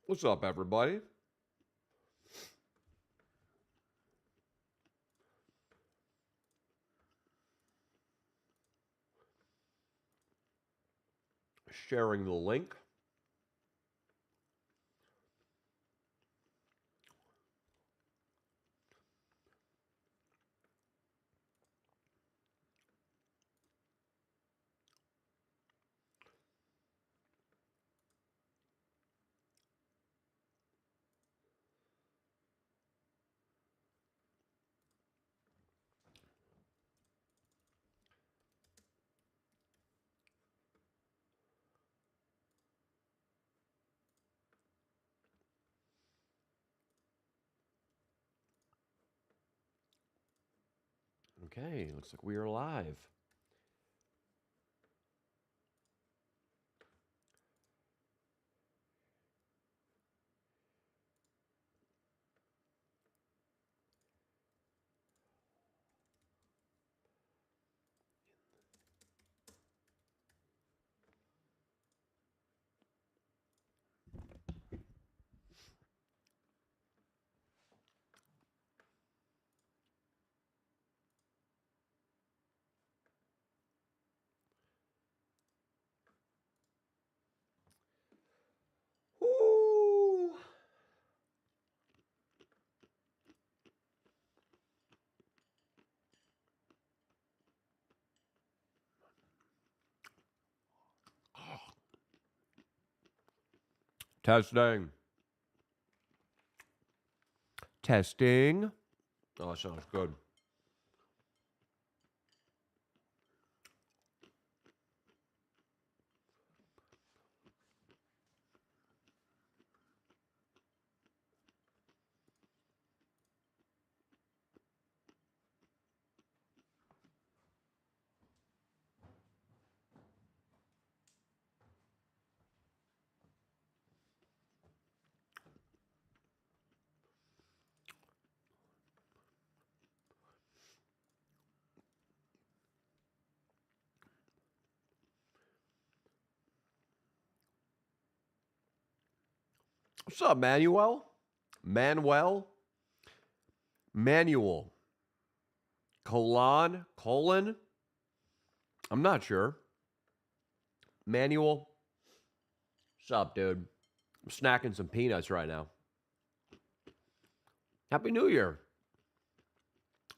What's up, everybody? Sharing the link. Okay, looks like we are live. Woo! Testing. Testing. Oh, that sounds good. What's up, Manuel? Manuel? Manuel. Colon? I'm not sure. Manuel? What's up, dude? I'm snacking some peanuts right now. Happy New Year.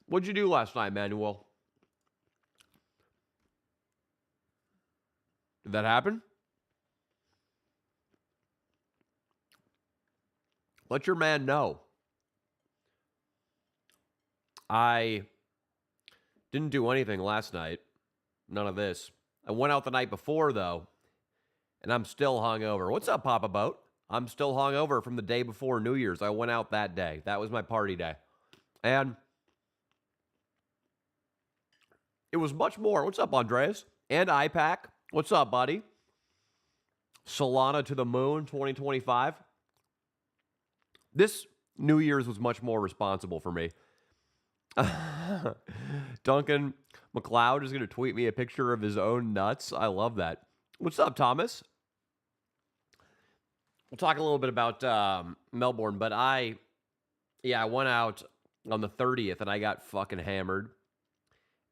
What'd you do last night, Manuel? Did that happen? Let your man know. I didn't do anything last night. None of this. I went out the night before, though, and I'm still hungover. What's up, Papa Boat? I'm still hungover from the day before New Year's. I went out that day. That was my party day. And it was much more. What's up, Andreas? And IPAC. What's up, buddy? Solana to the moon 2025. This New Year's was much more responsible for me. Duncan McLeod is going to tweet me a picture of his own nuts. I love that. What's up, Thomas? We'll talk a little bit about Melbourne, but I went out on the 30th and I got fucking hammered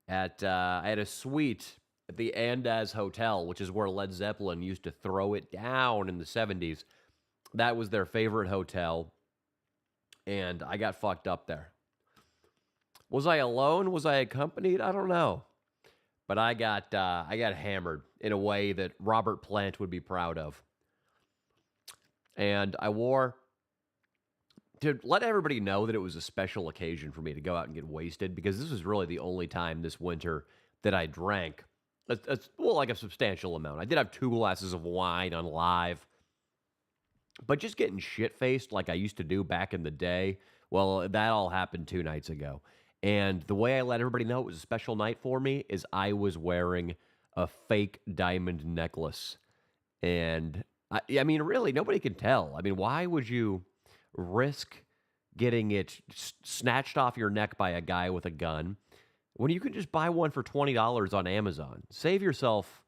at I had a suite at the Andaz Hotel, which is where Led Zeppelin used to throw it down in the 70s. That was their favorite hotel, and I got fucked up there. Was I alone? Was I accompanied? I don't know. But I got hammered in a way that Robert Plant would be proud of. And I wore, to let everybody know that it was a special occasion for me to go out and get wasted, because this was really the only time this winter that I drank, like a substantial amount. I did have 2 glasses of wine on live, but just getting shit-faced like I used to do back in the day, well, that all happened 2 nights ago. And the way I let everybody know it was a special night for me is I was wearing a fake diamond necklace. And I mean, really, nobody can tell. I mean, why would you risk getting it snatched off your neck by a guy with a gun when you can just buy one for $20 on Amazon? Save yourself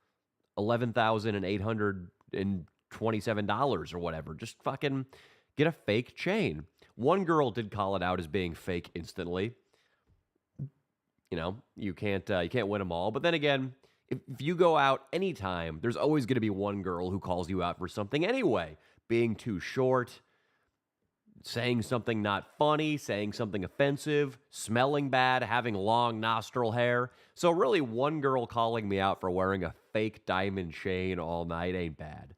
11,800 and $27 or whatever. Just fucking get a fake chain. One girl did call it out as being fake instantly. You know, you can't win them all. But then again, if you go out anytime, there's always going to be one girl who calls you out for something anyway. Being too short, saying something not funny, saying something offensive, smelling bad, having long nostril hair. So really, one girl calling me out for wearing a fake diamond chain all night ain't bad.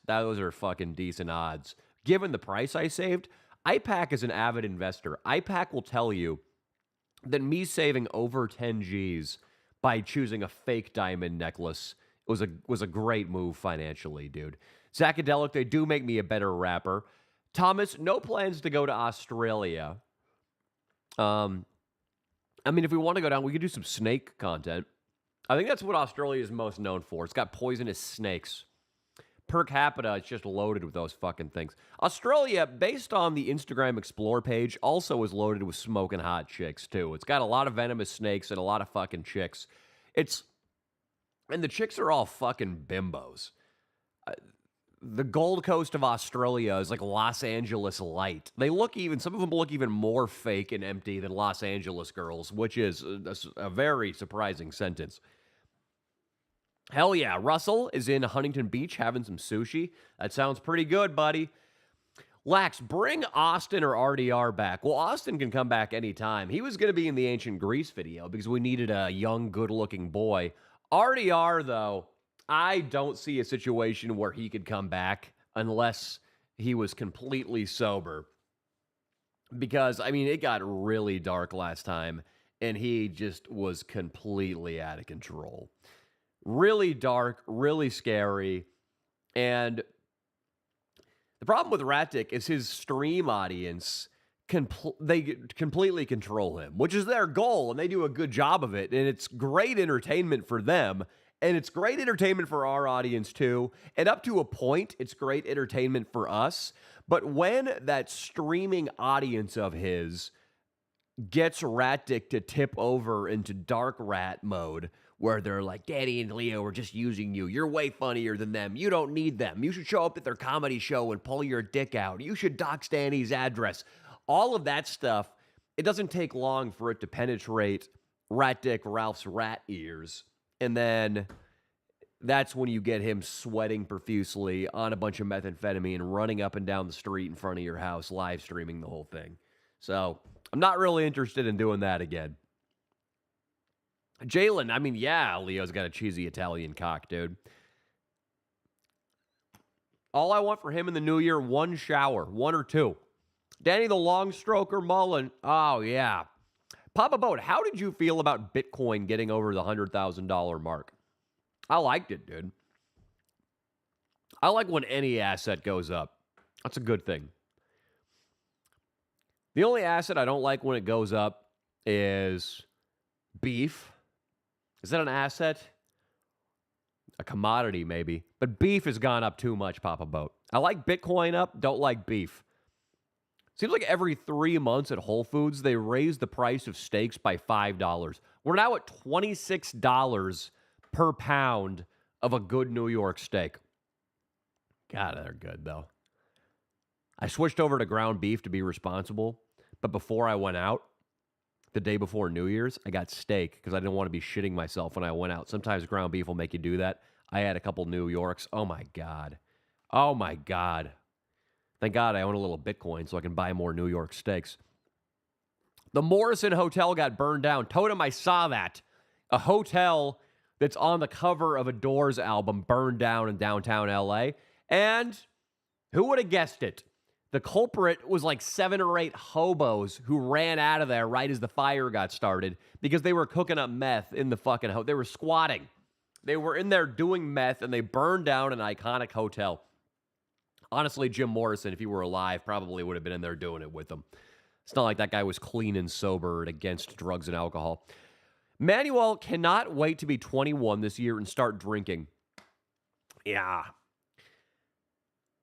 Those are fucking decent odds. Given the price I saved, IPAC is an avid investor. IPAC will tell you that me saving over 10 G's by choosing a fake diamond necklace was a great move financially, dude. Zacadelic, they do make me a better rapper. Thomas, no plans to go to Australia. I mean, if we want to go down, we could do some snake content. I think that's what Australia is most known for. It's got poisonous snakes. Per capita, it's just loaded with those fucking things. Australia, based on the Instagram Explore page, also is loaded with smoking hot chicks, too. It's got a lot of venomous snakes and a lot of fucking chicks. And the chicks are all fucking bimbos. The Gold Coast of Australia is like Los Angeles light. Some of them look even more fake and empty than Los Angeles girls, which is a very surprising sentence. Hell yeah, Russell is in Huntington Beach having some sushi. That sounds pretty good, buddy. Lax, bring Austin or RDR back. Well, Austin can come back anytime. He was going to be in the Ancient Greece video because we needed a young, good-looking boy. RDR, though, I don't see a situation where he could come back unless he was completely sober. Because, I mean, it got really dark last time, and he just was completely out of control. Really dark, really scary, and the problem with Ratic is his stream audience, they completely control him, which is their goal, and they do a good job of it, and it's great entertainment for them, and it's great entertainment for our audience too, and up to a point, it's great entertainment for us, but when that streaming audience of his gets Ratic to tip over into dark rat mode, where they're like, Danny and Leo are just using you. You're way funnier than them. You don't need them. You should show up at their comedy show and pull your dick out. You should dox Danny's address. All of that stuff, it doesn't take long for it to penetrate Rat Dick Ralph's rat ears. And then that's when you get him sweating profusely on a bunch of methamphetamine, running up and down the street in front of your house, live streaming the whole thing. So I'm not really interested in doing that again. Jalen, I mean, yeah, Leo's got a cheesy Italian cock, dude. All I want for him in the new year, one shower, one or two. Danny the long stroker Mullen, oh, yeah. Papa Boat, how did you feel about Bitcoin getting over the $100,000 mark? I liked it, dude. I like when any asset goes up. That's a good thing. The only asset I don't like when it goes up is beef. Is that an asset? A commodity, maybe. But beef has gone up too much, Papa Boat. I like Bitcoin up, don't like beef. Seems like every 3 months at Whole Foods, they raise the price of steaks by $5. We're now at $26 per pound of a good New York steak. God, they're good, though. I switched over to ground beef to be responsible, but before I went out, the day before New Year's, I got steak because I didn't want to be shitting myself when I went out. Sometimes ground beef will make you do that. I had a couple New Yorks. Oh, my God. Oh, my God. Thank God I own a little Bitcoin so I can buy more New York steaks. The Morrison Hotel got burned down. Totem, I saw that. A hotel that's on the cover of a Doors album burned down in downtown LA. And who would have guessed it? The culprit was like 7 or 8 hobos who ran out of there right as the fire got started because they were cooking up meth in the fucking hotel. They were squatting. They were in there doing meth, and they burned down an iconic hotel. Honestly, Jim Morrison, if he were alive, probably would have been in there doing it with them. It's not like that guy was clean and sober and against drugs and alcohol. Manuel cannot wait to be 21 this year and start drinking. Yeah.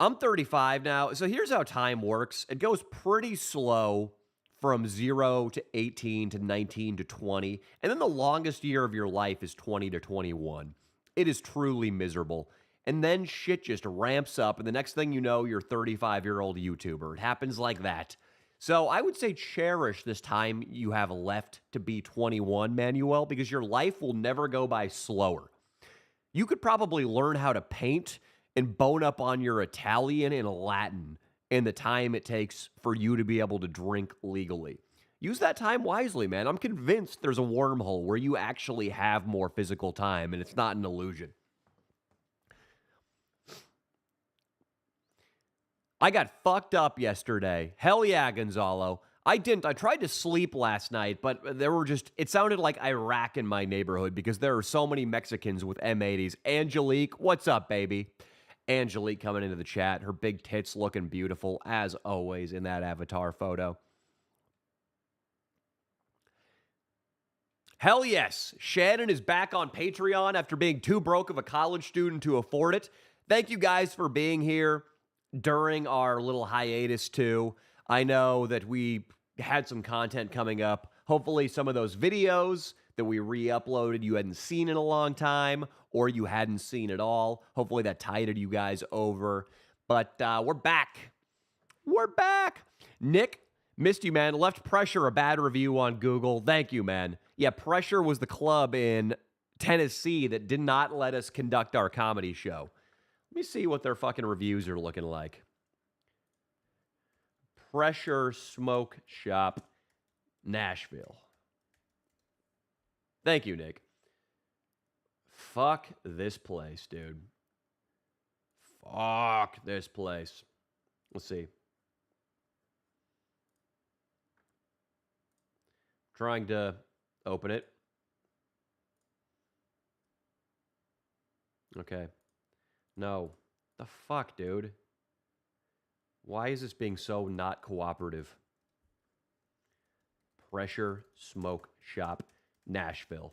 I'm 35 now, so here's how time works. It goes pretty slow from 0 to 18 to 19 to 20, and then the longest year of your life is 20 to 21. It is truly miserable. and then shit just ramps up, and the next thing you know, you're a 35-year-old YouTuber. It happens like that. So I would say cherish this time you have left to be 21, Manuel, because your life will never go by slower. You could probably learn how to paint and bone up on your Italian and Latin in the time it takes for you to be able to drink legally. Use that time wisely, man. I'm convinced there's a wormhole where you actually have more physical time and it's not an illusion. I got fucked up yesterday. Hell yeah, Gonzalo. I didn't. I tried to sleep last night, but it sounded like Iraq in my neighborhood because there are so many Mexicans with M80s. Angelique, what's up, baby? Angelique coming into the chat. Her big tits looking beautiful, as always, in that avatar photo. Hell yes. Shannon is back on Patreon after being too broke of a college student to afford it. Thank you guys for being here during our little hiatus, too. I know that we had some content coming up. Hopefully, some of those videos that we re-uploaded you hadn't seen in a long time, or you hadn't seen at all. Hopefully, that tided you guys over. But we're back. We're back. Nick, missed you, man. Left Pressure a bad review on Google. Thank you, man. Yeah, Pressure was the club in Tennessee that did not let us conduct our comedy show. Let me see what their fucking reviews are looking like. Pressure Smoke Shop, Nashville. Thank you, Nick. Fuck this place, dude. Fuck this place. Let's see. Trying to open it. Okay. No. The fuck, dude? Why is this being so not cooperative? Pressure Smoke Shop, Nashville.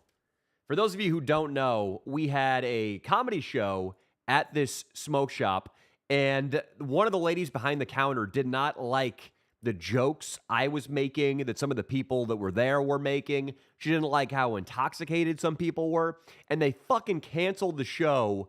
For those of you who don't know, we had a comedy show at this smoke shop, and one of the ladies behind the counter did not like the jokes I was making, that some of the people that were there were making. She didn't like how intoxicated some people were, and they fucking canceled the show.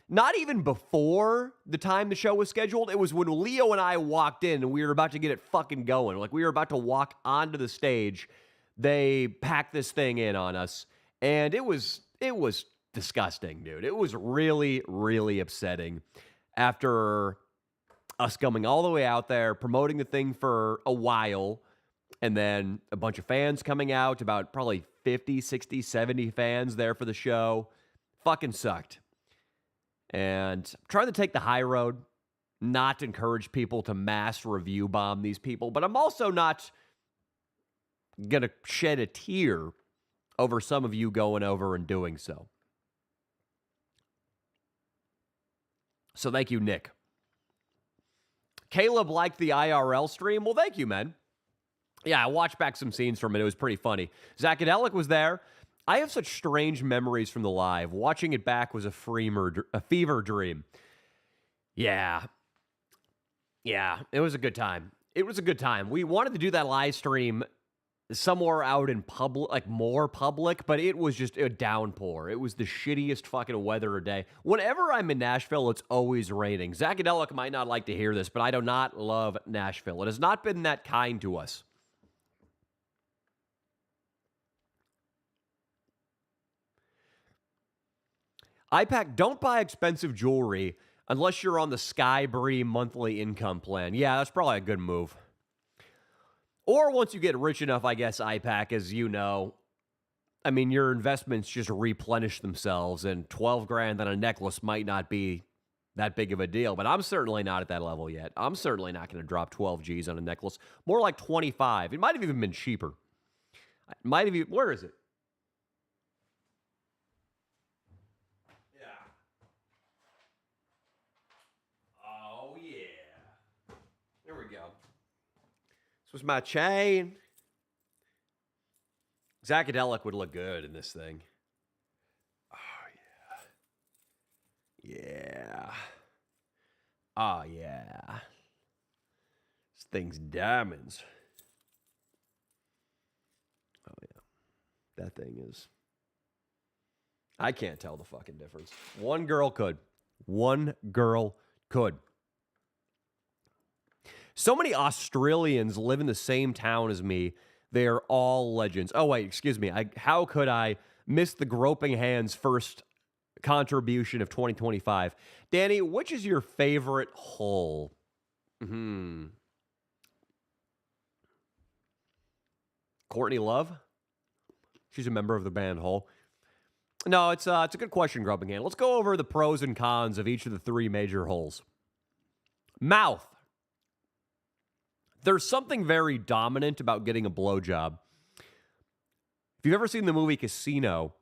Not even before the time the show was scheduled. It was when Leo and I walked in and we were about to get it fucking going. Like, we were about to walk onto the stage. They packed this thing in on us, and it was disgusting, dude. It was really, really upsetting after us coming all the way out there, promoting the thing for a while, and then a bunch of fans coming out, about probably 50, 60, 70 fans there for the show. Fucking sucked. And I'm trying to take the high road, not encourage people to mass review bomb these people, but I'm also not going to shed a tear over some of you going over and doing so. So thank you, Nick. Caleb liked the IRL stream. Well, thank you, man. Yeah, I watched back some scenes from it. It was pretty funny. Zacadelic was there. I have such strange memories from the live. Watching it back was a fever dream. Yeah. Yeah, it was a good time. It was a good time. We wanted to do that live stream somewhere out in public, like more public, but it was just a downpour. It was the shittiest fucking weather a day. Whenever I'm in Nashville, it's always raining. Zacadelic might not like to hear this, but I do not love Nashville. It has not been that kind to us. IPAC, don't buy expensive jewelry unless you're on the Skybree monthly income plan. Yeah, that's probably a good move. Or once you get rich enough, I guess, IPAC, as you know, I mean, your investments just replenish themselves, and 12 grand on a necklace might not be that big of a deal, but I'm certainly not at that level yet. I'm certainly not going to drop 12 G's on a necklace. More like 25. It might have even been cheaper. Might have even, where is it? This was my chain. Zacadelic would look good in this thing. Oh, yeah. Yeah. Oh, yeah. This thing's diamonds. Oh, yeah. That thing is I can't tell the fucking difference. One girl could. One girl could. So many Australians live in the same town as me. They are all legends. Oh, wait, excuse me. How could I miss the Groping Hands first contribution of 2025? Danny, which is your favorite hole? Courtney Love? She's a member of the band Hole. No, it's a good question, Groping Hand. Let's go over the pros and cons of each of the three major holes. Mouth. There's something very dominant about getting a blowjob. If you've ever seen the movie Casino,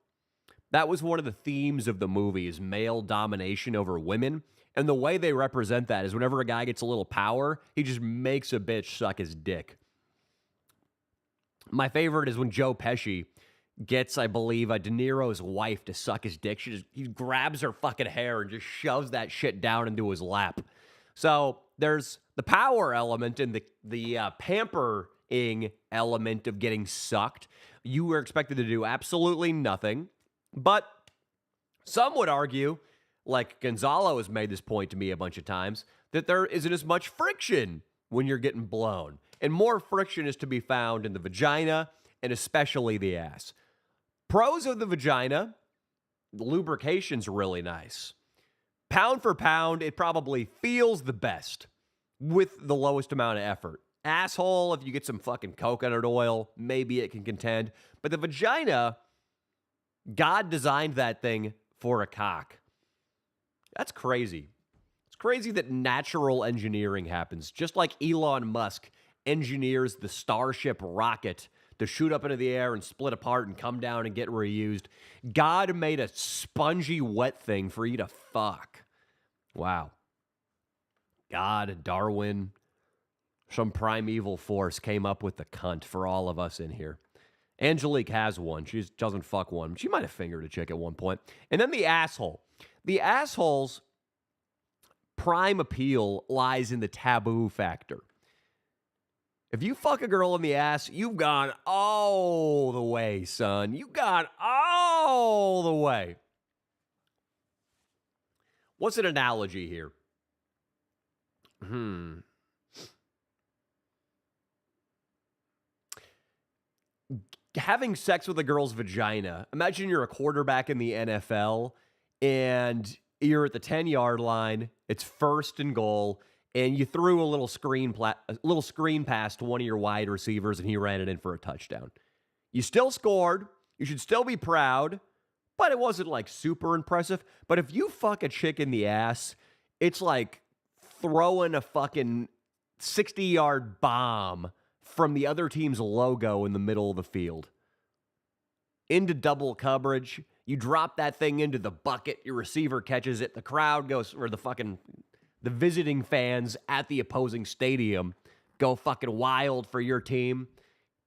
that was one of the themes of the movie is male domination over women. And the way they represent that is whenever a guy gets a little power, he just makes a bitch suck his dick. My favorite is when Joe Pesci gets, I believe, De Niro's wife to suck his dick. He grabs her fucking hair and just shoves that shit down into his lap. So there's the power element and the pampering element of getting sucked. You were expected to do absolutely nothing. But some would argue, like Gonzalo has made this point to me a bunch of times, that there isn't as much friction when you're getting blown. And more friction is to be found in the vagina and especially the ass. Pros of the vagina, the lubrication's really nice. Pound for pound, it probably feels the best with the lowest amount of effort. Asshole, if you get some fucking coconut oil, maybe it can contend. But the vagina, God designed that thing for a cock. That's crazy. It's crazy that natural engineering happens. Just like Elon Musk engineers the Starship rocket to shoot up into the air and split apart and come down and get reused. God made a spongy, wet thing for you to fuck. Wow. God, Darwin, some primeval force came up with the cunt for all of us in here. Angelique has one. She doesn't fuck one. She might have fingered a chick at one point. And then the asshole. The asshole's prime appeal lies in the taboo factor. If you fuck a girl in the ass, you've gone all the way, son. You got all the way. What's an analogy here? Having sex with a girl's vagina. Imagine you're a quarterback in the NFL and you're at the 10-yard line. It's first and goal. And you threw a little screen pass to one of your wide receivers, and he ran it in for a touchdown. You still scored. You should still be proud, but it wasn't like super impressive. But if you fuck a chick in the ass, it's like throwing a fucking 60-yard bomb from the other team's logo in the middle of the field. Into double coverage. You drop that thing into the bucket. Your receiver catches it. The crowd goes, or the visiting fans at the opposing stadium go fucking wild for your team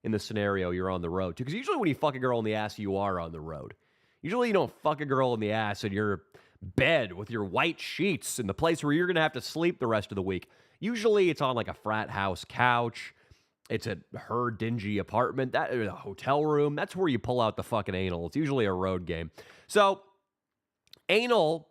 in the scenario you're on the road to. Because usually when you fuck a girl in the ass, you are on the road. Usually you don't fuck a girl in the ass in your bed with your white sheets in the place where you're going to have to sleep the rest of the week. Usually it's on like a frat house couch. It's at her dingy apartment, a hotel room. That's where you pull out the fucking anal. It's usually a road game. So anal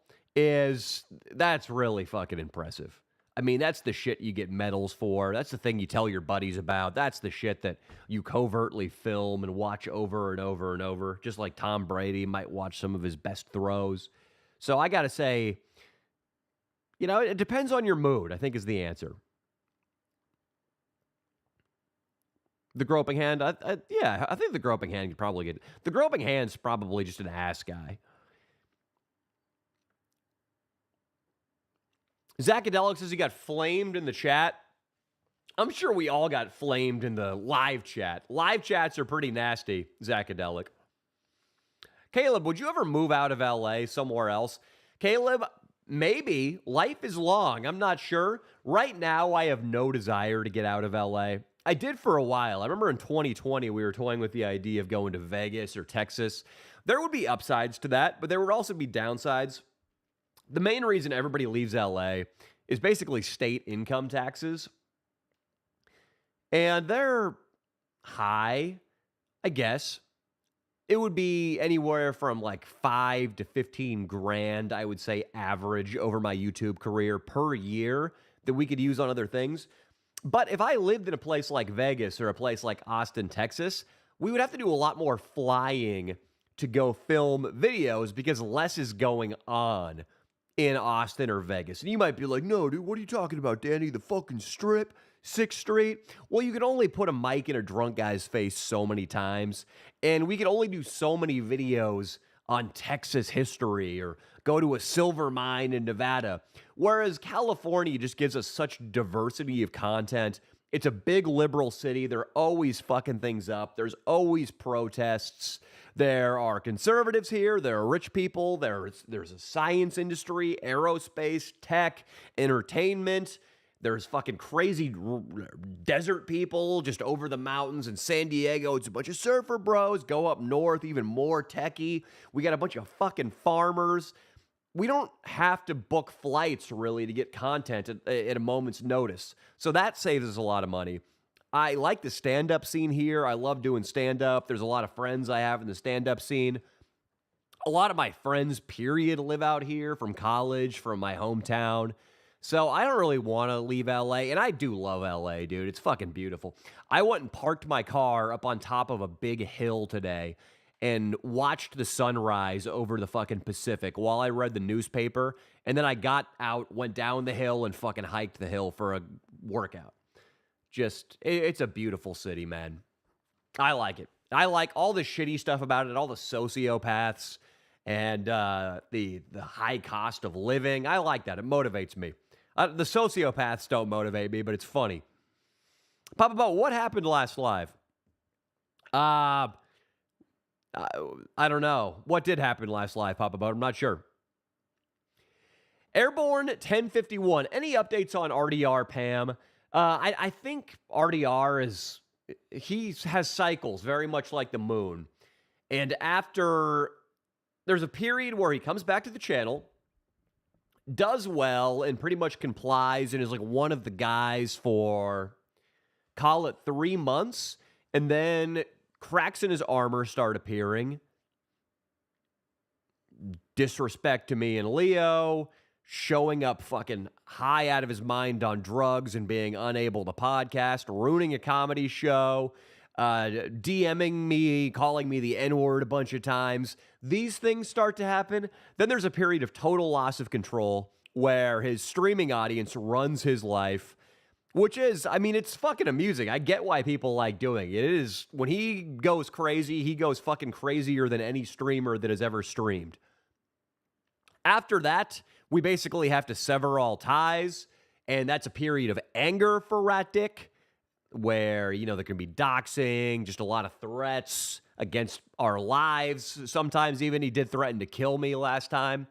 that's really fucking impressive. I mean, that's the shit you get medals for. That's the thing you tell your buddies about. That's the shit that you covertly film and watch over and over and over. Just like Tom Brady might watch some of his best throws. So I got to say, it depends on your mood, I think is the answer. The groping hand, I think the groping hand could probably get... The groping hand's probably just an ass guy. Zacadelic says he got flamed in the chat. I'm sure we all got flamed in the live chat. Live chats are pretty nasty, Zacadelic. Caleb, would you ever move out of LA somewhere else? Caleb, maybe. Life is long. I'm not sure. Right now, I have no desire to get out of LA. I did for a while. I remember in 2020, we were toying with the idea of going to Vegas or Texas. There would be upsides to that, but there would also be downsides. The main reason everybody leaves LA is basically state income taxes. And they're high, I guess. it would be anywhere from like 5 to 15 grand, I would say, average over my YouTube career per year that we could use on other things. But if I lived in a place like Vegas or a place like Austin, Texas, we would have to do a lot more flying to go film videos because less is going on in Austin or Vegas. And you might be like, no, dude, what are you talking about, Danny? The fucking strip? 6th Street? Well, you can only put a mic in a drunk guy's face so many times. And we can only do so many videos on Texas history or go to a silver mine in Nevada. Whereas California just gives us such diversity of content. It's a big liberal city. They're always fucking things up. There's always protests. There are conservatives here. There are rich people. There's a science industry, aerospace, tech, entertainment. There's fucking crazy desert people just over the mountains in San Diego. It's a bunch of surfer bros. Go up north, even more techie. We got a bunch of fucking farmers. We don't have to book flights really to get content at a moment's notice. So that saves us a lot of money. I like the stand-up scene here. I love doing stand-up. There's a lot of friends I have in the stand-up scene. A lot of my friends, period, live out here from college, from my hometown. So I don't really want to leave LA, and I do love LA, dude. It's fucking beautiful. I went and parked my car up on top of a big hill today and watched the sunrise over the fucking Pacific while I read the newspaper, and then I got out, went down the hill, and fucking hiked the hill for a workout. It's a beautiful city, man. I like it. I like all the shitty stuff about it, all the sociopaths, and the high cost of living. I like that. It motivates me. The sociopaths don't motivate me, but it's funny. Papa Bo, what happened last live? I don't know. What did happen last live, Papa Bo? I'm not sure. Airborne 1051. Any updates on RDR, Pam? I think RDR he has cycles very much like the moon. And there's a period where he comes back to the channel, does well, and pretty much complies and is like one of the guys for, call it 3 months, and then cracks in his armor start appearing. Disrespect to me and Leo, showing up fucking high out of his mind on drugs and being unable to podcast, ruining a comedy show, DMing me, calling me the N-word a bunch of times. These things start to happen. Then there's a period of total loss of control where his streaming audience runs his life, which is, I mean, it's fucking amusing. I get why people like doing it. It is, when he goes crazy, he goes fucking crazier than any streamer that has ever streamed. After that, we basically have to sever all ties, and that's a period of anger for Rat Dick, where, there can be doxing, just a lot of threats against our lives. Sometimes even he did threaten to kill me last time.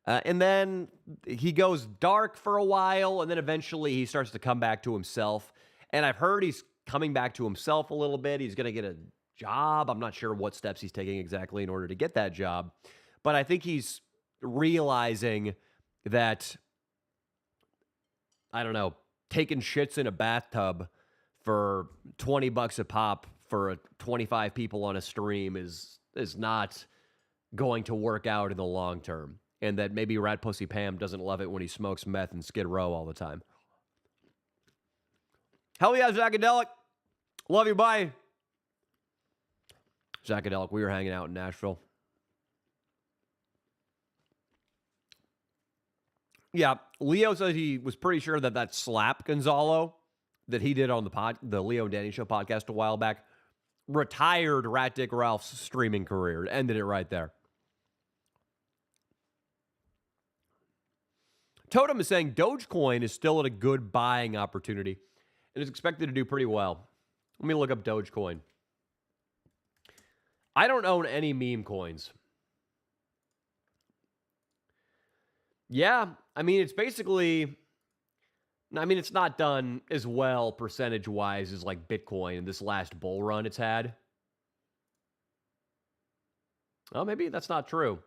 And then he goes dark for a while, and then eventually he starts to come back to himself. And I've heard he's coming back to himself a little bit. He's going to get a job. I'm not sure what steps he's taking exactly in order to get that job. But I think he's realizing that, I don't know, taking shits in a bathtub for $20 a pop for 25 people on a stream is not going to work out in the long term. And that maybe Rat Pussy Pam doesn't love it when he smokes meth in Skid Row all the time. Hell yeah, Zacadelic. Love you, bye. Zacadelic, we were hanging out in Nashville. Yeah, Leo says he was pretty sure that slap Gonzalo that he did on the Leo and Danny Show podcast a while back retired Rat Dick Ralph's streaming career. Ended it right there. Totem is saying Dogecoin is still at a good buying opportunity and is expected to do pretty well. Let me look up Dogecoin. I don't own any meme coins. Yeah, I mean, it's basically, it's not done as well percentage-wise as like Bitcoin in this last bull run it's had. Oh, maybe that's not true.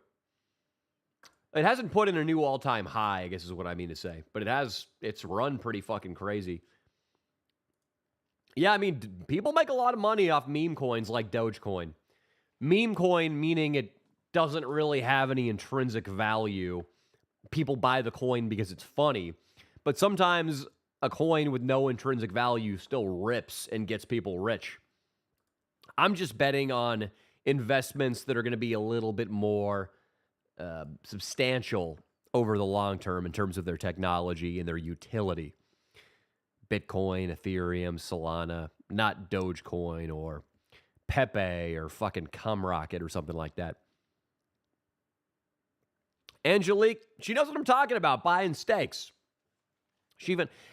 It hasn't put in a new all-time high, I guess is what I mean to say. But it's run pretty fucking crazy. Yeah, I mean, people make a lot of money off meme coins like Dogecoin. Meme coin, meaning it doesn't really have any intrinsic value. People buy the coin because it's funny. But sometimes a coin with no intrinsic value still rips and gets people rich. I'm just betting on investments that are going to be a little bit more substantial over the long term in terms of their technology and their utility. Bitcoin, Ethereum, Solana, not Dogecoin or Pepe or fucking Cumrocket or something like that. Angelique, she knows what I'm talking about, buying steaks.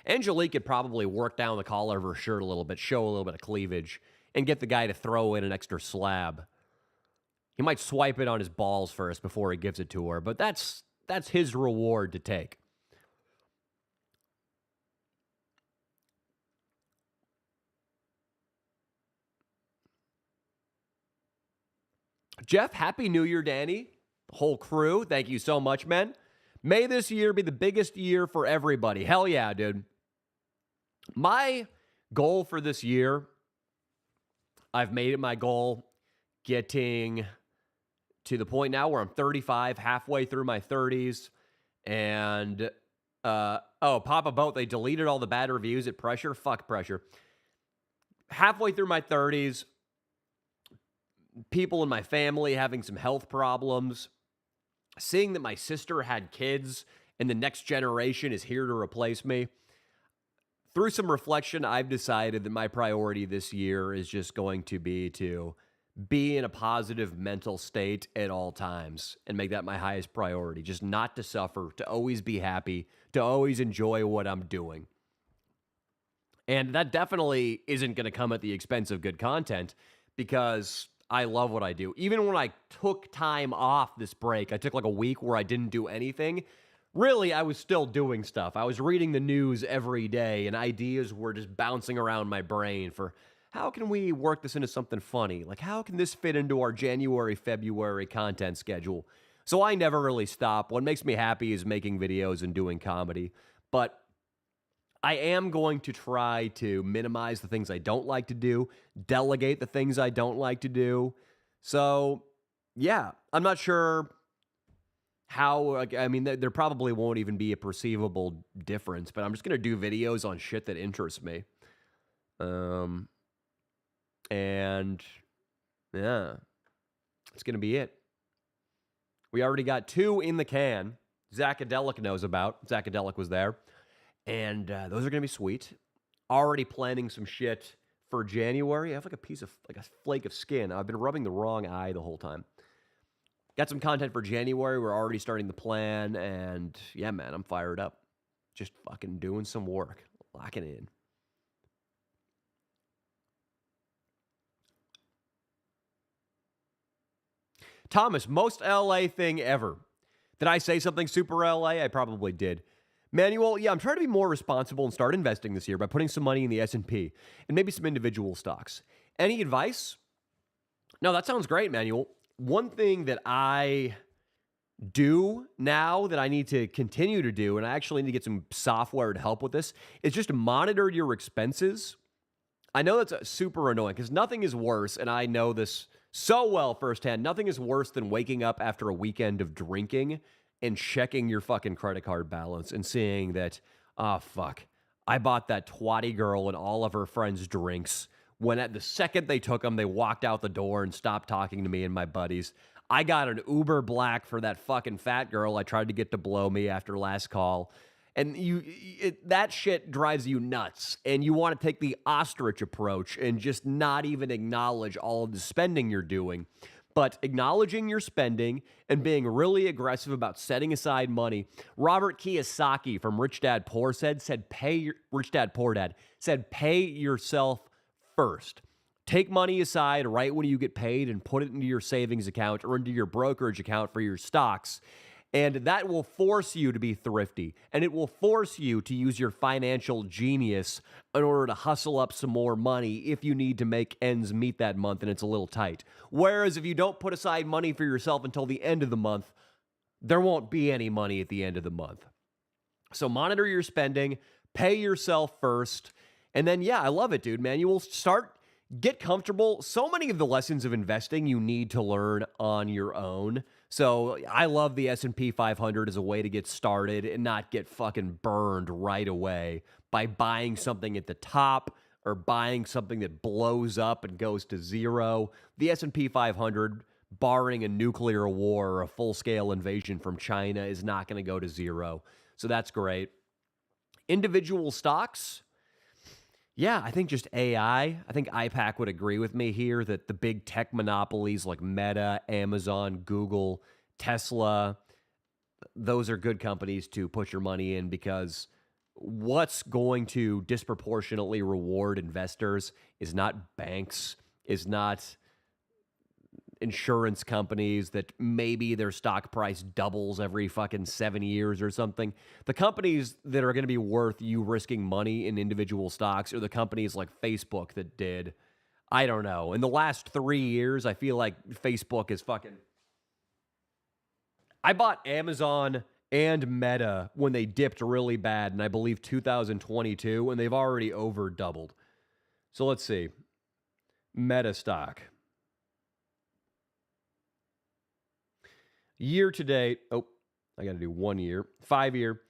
Angelique could probably work down the collar of her shirt a little bit, show a little bit of cleavage, and get the guy to throw in an extra slab. He might swipe it on his balls first before he gives it to her, but that's his reward to take. Jeff, Happy New Year, Danny. The whole crew, thank you so much, man. May this year be the biggest year for everybody. Hell yeah, dude. My goal for this year, I've made it my goal getting to the point now where I'm 35, halfway through my 30s. And, Papa Boat, they deleted all the bad reviews at Pressure. Fuck Pressure. Halfway through my 30s, people in my family having some health problems, seeing that my sister had kids and the next generation is here to replace me. Through some reflection, I've decided that my priority this year is just going to be in a positive mental state at all times and make that my highest priority. Just not to suffer, to always be happy, to always enjoy what I'm doing. And that definitely isn't going to come at the expense of good content because I love what I do. Even when I took time off this break, I took like a week where I didn't do anything. Really, I was still doing stuff. I was reading the news every day, and ideas were just bouncing around my brain for how can we work this into something funny? Like, how can this fit into our January, February content schedule? So I never really stop. What makes me happy is making videos and doing comedy. But I am going to try to minimize the things I don't like to do, delegate the things I don't like to do. So, yeah, I'm not sure how, I mean, there probably won't even be a perceivable difference, but I'm just going to do videos on shit that interests me. And, yeah, it's going to be it. We already got 2 in the can. Zacadelic knows about. Zacadelic was there. And those are going to be sweet. Already planning some shit for January. I have like a flake of skin. I've been rubbing the wrong eye the whole time. Got some content for January. We're already starting the plan. And yeah, man, I'm fired up. Just fucking doing some work. Locking in. Thomas, most LA thing ever. Did I say something super LA? I probably did. Manuel, yeah, I'm trying to be more responsible and start investing this year by putting some money in the S&P and maybe some individual stocks. Any advice? No, that sounds great, Manuel. One thing that I do now that I need to continue to do, and I actually need to get some software to help with this, is just monitor your expenses. I know that's super annoying because nothing is worse, and I know this so well firsthand, nothing is worse than waking up after a weekend of drinking and checking your fucking credit card balance and seeing that, fuck, I bought that twatty girl and all of her friends drinks when at the second they took them, they walked out the door and stopped talking to me and my buddies. I got an Uber Black for that fucking fat girl I tried to get to blow me after last call. And that shit drives you nuts. And you want to take the ostrich approach and just not even acknowledge all of the spending you're doing. But acknowledging your spending and being really aggressive about setting aside money. Robert Kiyosaki from Rich Dad Poor Dad said, pay yourself first. Take money aside right when you get paid and put it into your savings account or into your brokerage account for your stocks. And that will force you to be thrifty. And it will force you to use your financial genius in order to hustle up some more money if you need to make ends meet that month and it's a little tight. Whereas if you don't put aside money for yourself until the end of the month, there won't be any money at the end of the month. So monitor your spending, pay yourself first. And then, yeah, I love it, dude, man. You will start get comfortable. So many of the lessons of investing you need to learn on your own. So I love the S&P 500 as a way to get started and not get fucking burned right away by buying something at the top or buying something that blows up and goes to zero. The S&P 500, barring a nuclear war or a full-scale invasion from China, is not going to go to zero. So that's great. Individual stocks, yeah, I think just AI. I think IPAC would agree with me here that the big tech monopolies like Meta, Amazon, Google, Tesla, those are good companies to put your money in because what's going to disproportionately reward investors is not banks, is not insurance companies that maybe their stock price doubles every fucking 7 years or something. The companies that are going to be worth you risking money in individual stocks are the companies like Facebook that did, I don't know, in the last 3 years, I feel like Facebook is fucking... I bought Amazon and Meta when they dipped really bad in, I believe, 2022, and they've already over doubled. So let's see. Meta stock. Year to date, I got to do 1 year, 5 year.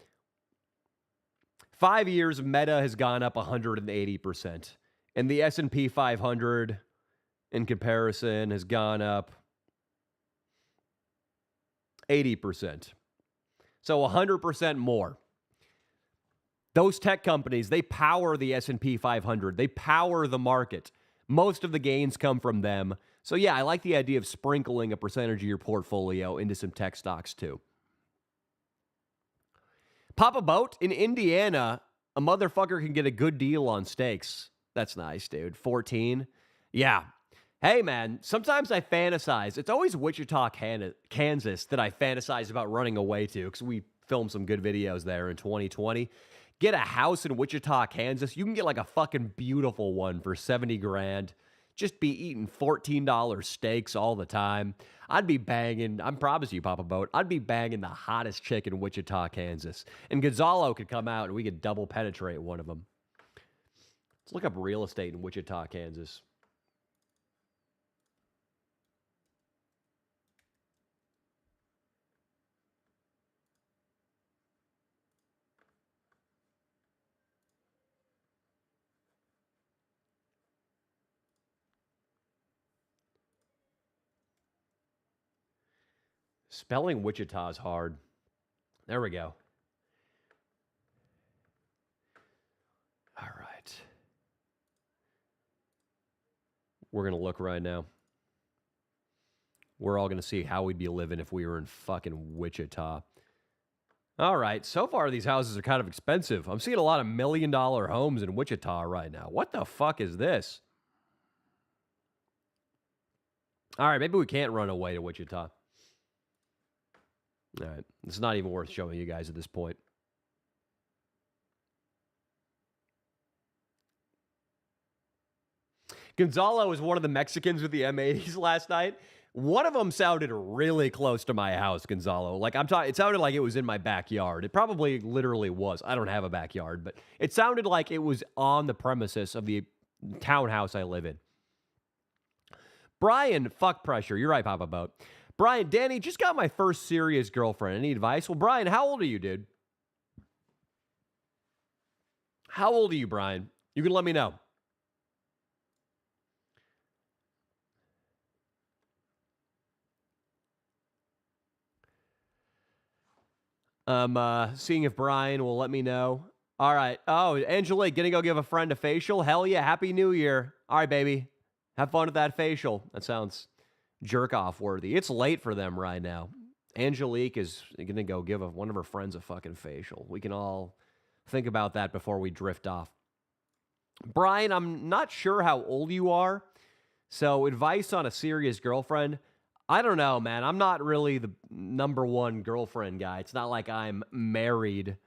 5 years, Meta has gone up 180%. And the S&P 500, in comparison, has gone up 80%. So 100% more. Those tech companies, they power the S&P 500. They power the market. Most of the gains come from them. So yeah, I like the idea of sprinkling a percentage of your portfolio into some tech stocks too. Papa Boat in Indiana, a motherfucker can get a good deal on steaks. That's nice, dude. 14. Yeah. Hey, man, sometimes I fantasize. It's always Wichita, Kansas that I fantasize about running away to because we filmed some good videos there in 2020. Get a house in Wichita, Kansas. You can get like a fucking beautiful one for 70 grand. Just be eating $14 steaks all the time. I'd be banging, I promise you, Papa Boat, I'd be banging the hottest chick in Wichita, Kansas. And Gonzalo could come out and we could double penetrate one of them. Let's look up real estate in Wichita, Kansas. Spelling Wichita is hard. There we go. All right. We're going to look right now. We're all going to see how we'd be living if we were in fucking Wichita. All right. So far, these houses are kind of expensive. I'm seeing a lot of $1 million homes in Wichita right now. What the fuck is this? All right. Maybe we can't run away to Wichita. All right. It's not even worth showing you guys at this point. Gonzalo was one of the Mexicans with the M80s last night. One of them sounded really close to my house, Gonzalo. Like I'm talking, it sounded like it was in my backyard. It probably literally was. I don't have a backyard, but it sounded like it was on the premises of the townhouse I live in. Brian, fuck pressure. You're right, Papa Boat. Brian, Danny, just got my first serious girlfriend. Any advice? Well, Brian, how old are you, dude? How old are you, Brian? You can let me know. Seeing if Brian will let me know. All right. Oh, Angelique, gonna go give a friend a facial? Hell yeah. Happy New Year. All right, baby. Have fun with that facial. That sounds jerk-off worthy. It's late for them right now. Angelique is going to go give one of her friends a fucking facial. We can all think about that before we drift off. Brian, I'm not sure how old you are, so advice on a serious girlfriend, I don't know, man. I'm not really the number one girlfriend guy. It's not like I'm married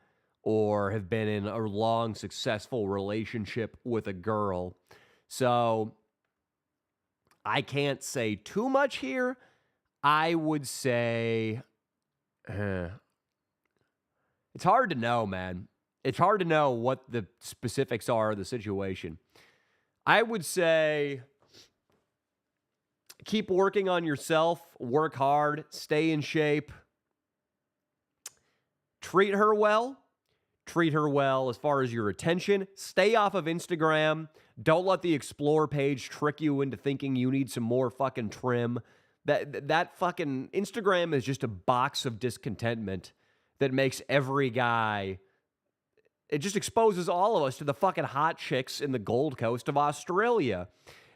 or have been in a long, successful relationship with a girl. So I can't say too much here. I would say it's hard to know, man. It's hard to know what the specifics are of the situation. I would say keep working on yourself, work hard, stay in shape, treat her well. Treat her well as far as your attention. Stay off of Instagram. Don't let the explore page trick you into thinking you need some more fucking trim. That fucking Instagram is just a box of discontentment that makes every guy. It just exposes all of us to the fucking hot chicks in the Gold Coast of Australia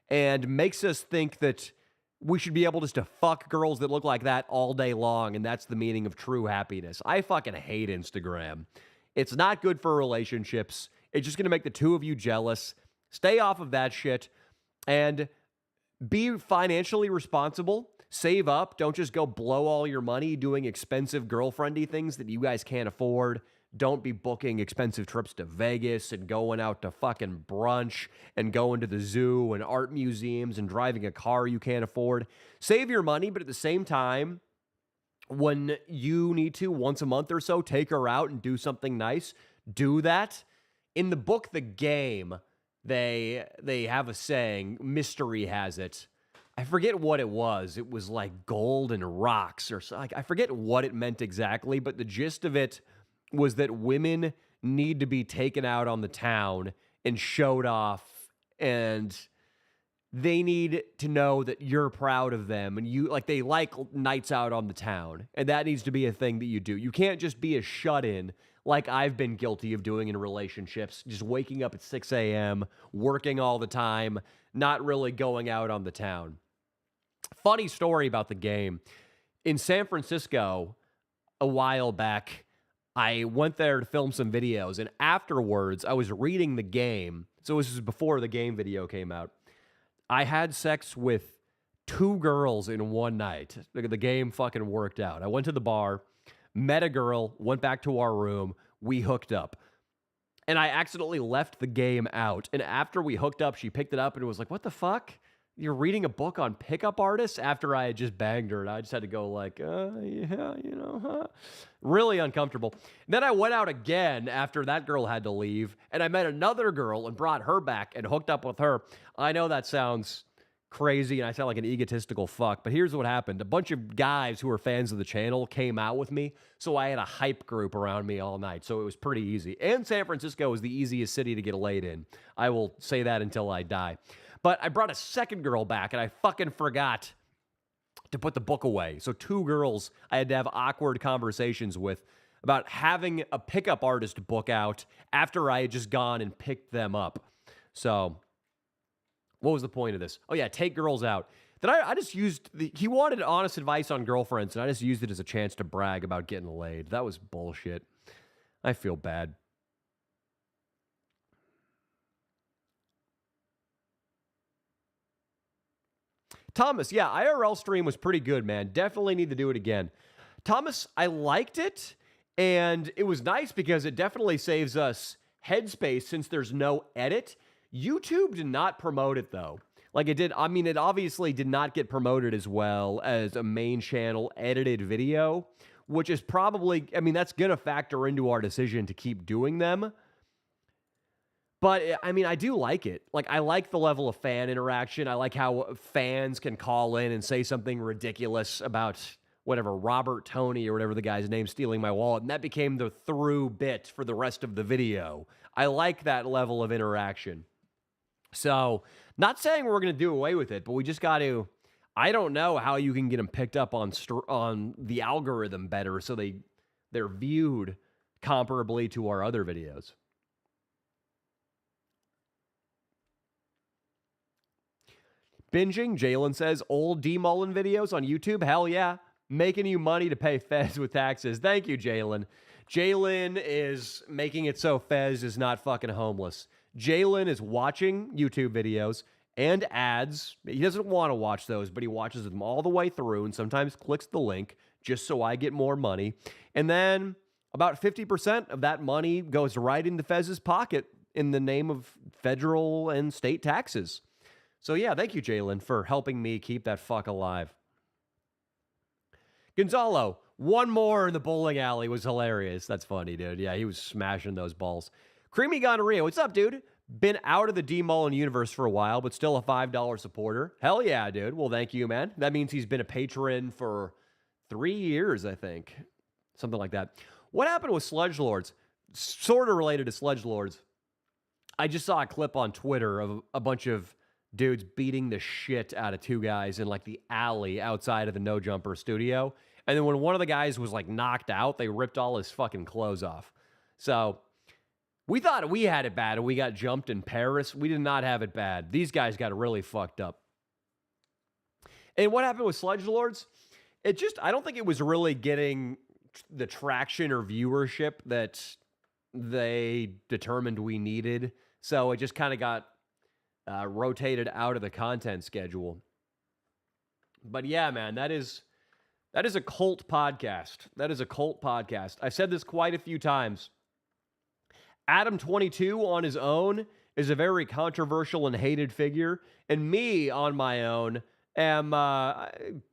and makes us think that we should be able just to fuck girls that look like that all day long, and that's the meaning of true happiness. I fucking hate Instagram. It's not good for relationships. It's just going to make the two of you jealous. Stay off of that shit and be financially responsible. Save up. Don't just go blow all your money doing expensive girlfriendy things that you guys can't afford. Don't be booking expensive trips to Vegas and going out to fucking brunch and going to the zoo and art museums and driving a car you can't afford. Save your money, but at the same time, when you need to, once a month or so, take her out and do something nice, do that. In the book, The Game, they have a saying, Mystery has it. I forget what it was. It was like gold and rocks or so. I forget what it meant exactly, but the gist of it was that women need to be taken out on the town and showed off, and they need to know that you're proud of them, and they like nights out on the town, and that needs to be a thing that you do. You can't just be a shut-in like I've been guilty of doing in relationships, just waking up at 6 a.m., working all the time, not really going out on the town. Funny story about The Game. In San Francisco, a while back, I went there to film some videos, and afterwards, I was reading The Game. So this was before The Game video came out. I had sex with 2 girls in one night. The game fucking worked out. I went to the bar, met a girl, went back to our room, we hooked up. And I accidentally left The Game out. And after we hooked up, she picked it up and was like, what the fuck? You're reading a book on pickup artists? After I had just banged her, and I just had to go like, yeah, really uncomfortable. And then I went out again after that girl had to leave, and I met another girl and brought her back and hooked up with her. I know that sounds crazy and I sound like an egotistical fuck, but here's what happened. A bunch of guys who were fans of the channel came out with me, so I had a hype group around me all night, so it was pretty easy. And San Francisco is the easiest city to get laid in. I will say that until I die. But I brought a second girl back, and I fucking forgot to put the book away. So 2 girls I had to have awkward conversations with about having a pickup artist book out after I had just gone and picked them up. So what was the point of this? Oh, yeah, take girls out. Then I just used he wanted honest advice on girlfriends, and I just used it as a chance to brag about getting laid. That was bullshit. I feel bad. Thomas, yeah, IRL stream was pretty good, man. Definitely need to do it again. Thomas, I liked it, and it was nice because it definitely saves us headspace since there's no edit. YouTube did not promote it, though. Like it did, I mean, it obviously did not get promoted as well as a main channel edited video, which is probably, I mean, that's going to factor into our decision to keep doing them. But, I mean, I do like it. Like, I like the level of fan interaction. I like how fans can call in and say something ridiculous about whatever, Robert Tony or whatever the guy's name, stealing my wallet. And that became the through bit for the rest of the video. I like that level of interaction. So, not saying we're going to do away with it, but we just got to, I don't know how you can get them picked up on the algorithm better so they're viewed comparably to our other videos. Binging, Jalen says, old D. Mullen videos on YouTube? Hell yeah. Making you money to pay Fez with taxes. Thank you, Jalen. Jalen is making it so Fez is not fucking homeless. Jalen is watching YouTube videos and ads. He doesn't want to watch those, but he watches them all the way through and sometimes clicks the link just so I get more money. And then about 50% of that money goes right into Fez's pocket in the name of federal and state taxes. So yeah, thank you, Jalen, for helping me keep that fuck alive. Gonzalo, one more in the bowling alley was hilarious. That's funny, dude. Yeah, he was smashing those balls. Creamy Gonorrhea, what's up, dude? Been out of the D Mullen universe for a while, but still a $5 supporter. Hell yeah, dude. Well, thank you, man. That means he's been a patron for 3 years, I think. Something like that. What happened with Sludge Lords? Sort of related to Sludge Lords. I just saw a clip on Twitter of a bunch of dudes beating the shit out of two guys in like the alley outside of the No Jumper studio. And then when one of the guys was like knocked out, they ripped all his fucking clothes off. So we thought we had it bad and we got jumped in Paris. We did not have it bad. These guys got really fucked up. And what happened with Sludge Lords? I don't think it was really getting the traction or viewership that they determined we needed. So it just kind of got rotated out of the content schedule. But yeah, man, that is a cult podcast. That is a cult podcast. I've said this quite a few times. Adam22 on his own is a very controversial and hated figure, and me on my own am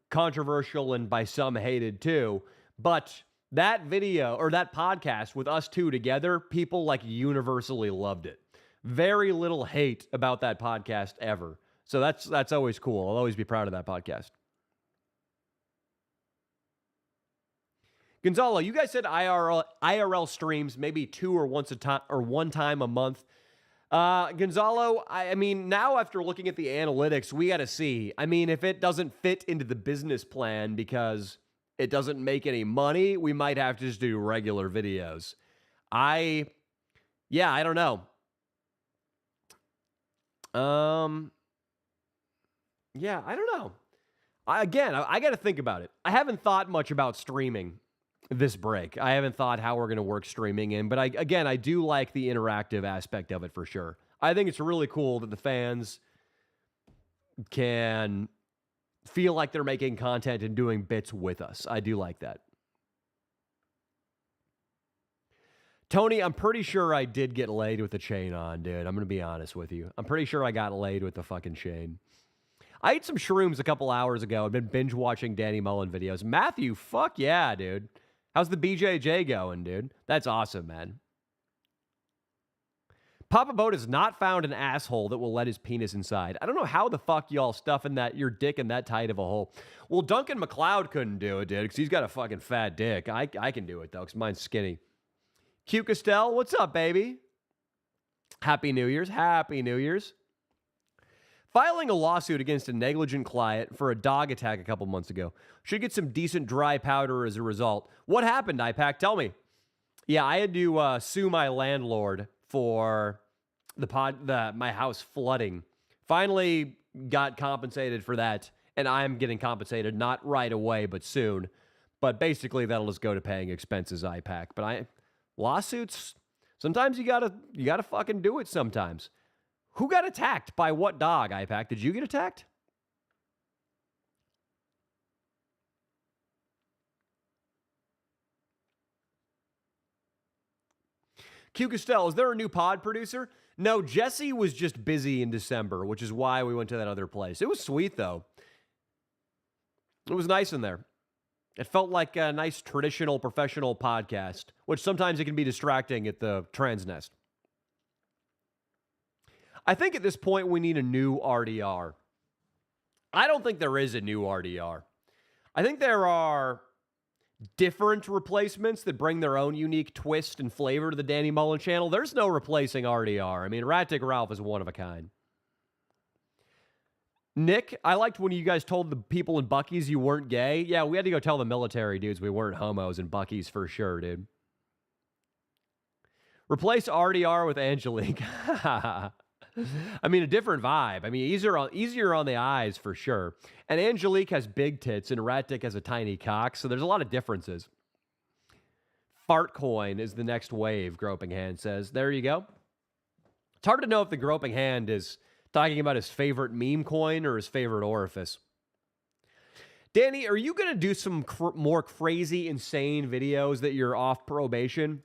controversial and by some hated too. But that video or that podcast with us two together, people like universally loved it. Very little hate about that podcast ever. So that's always cool. I'll always be proud of that podcast. Gonzalo, you guys said IRL streams maybe two or one time a month. Gonzalo, I mean, now after looking at the analytics, we got to see. I mean, if it doesn't fit into the business plan because it doesn't make any money, we might have to just do regular videos. I don't know. Yeah, I don't know. I got to think about it. I haven't thought much about streaming this break. I haven't thought how we're going to work streaming in, but I do like the interactive aspect of it for sure. I think it's really cool that the fans can feel like they're making content and doing bits with us. I do like that. Tony, I'm pretty sure I did get laid with the chain on, dude. I'm going to be honest with you. I'm pretty sure I got laid with the fucking chain. I ate some shrooms a couple hours ago. I've been binge watching Danny Mullen videos. Matthew, fuck yeah, dude. How's the BJJ going, dude? That's awesome, man. Papa Boat has not found an asshole that will let his penis inside. I don't know how the fuck y'all stuffing your dick in that tight of a hole. Well, Duncan McLeod couldn't do it, dude, because he's got a fucking fat dick. I can do it, though, because mine's skinny. Q Castell, what's up, baby? Happy New Year's. Happy New Year's. Filing a lawsuit against a negligent client for a dog attack a couple months ago. Should get some decent dry powder as a result. What happened, IPAC? Tell me. Yeah, I had to sue my landlord for my house flooding. Finally got compensated for that, and I'm getting compensated not right away, but soon. But basically, that'll just go to paying expenses, IPAC. But lawsuits, sometimes you gotta fucking do it sometimes. Who got attacked by what dog, IPAC? Did you get attacked? Q Castell, is there a new pod producer? No, Jesse was just busy in December, which is why we went to that other place. It was sweet, though. It was nice in there. It felt like a nice traditional professional podcast, which sometimes it can be distracting at the Trans Nest. I think at this point we need a new RDR. I don't think there is a new RDR. I think there are different replacements that bring their own unique twist and flavor to the Danny Mullen channel. There's no replacing RDR. I mean, Rat-Dick Ralph is one of a kind. Nick, I liked when you guys told the people in Buc-ee's you weren't gay. Yeah, we had to go tell the military dudes we weren't homos in Buc-ee's for sure, dude. Replace RDR with Angelique. I mean, a different vibe. I mean, easier on the eyes for sure. And Angelique has big tits and Rat-Dick has a tiny cock, so there's a lot of differences. Fartcoin is the next wave, Groping Hand says. There you go. It's hard to know if the Groping Hand is talking about his favorite meme coin or his favorite orifice. Danny, are you going to do some more crazy, insane videos that you're off probation?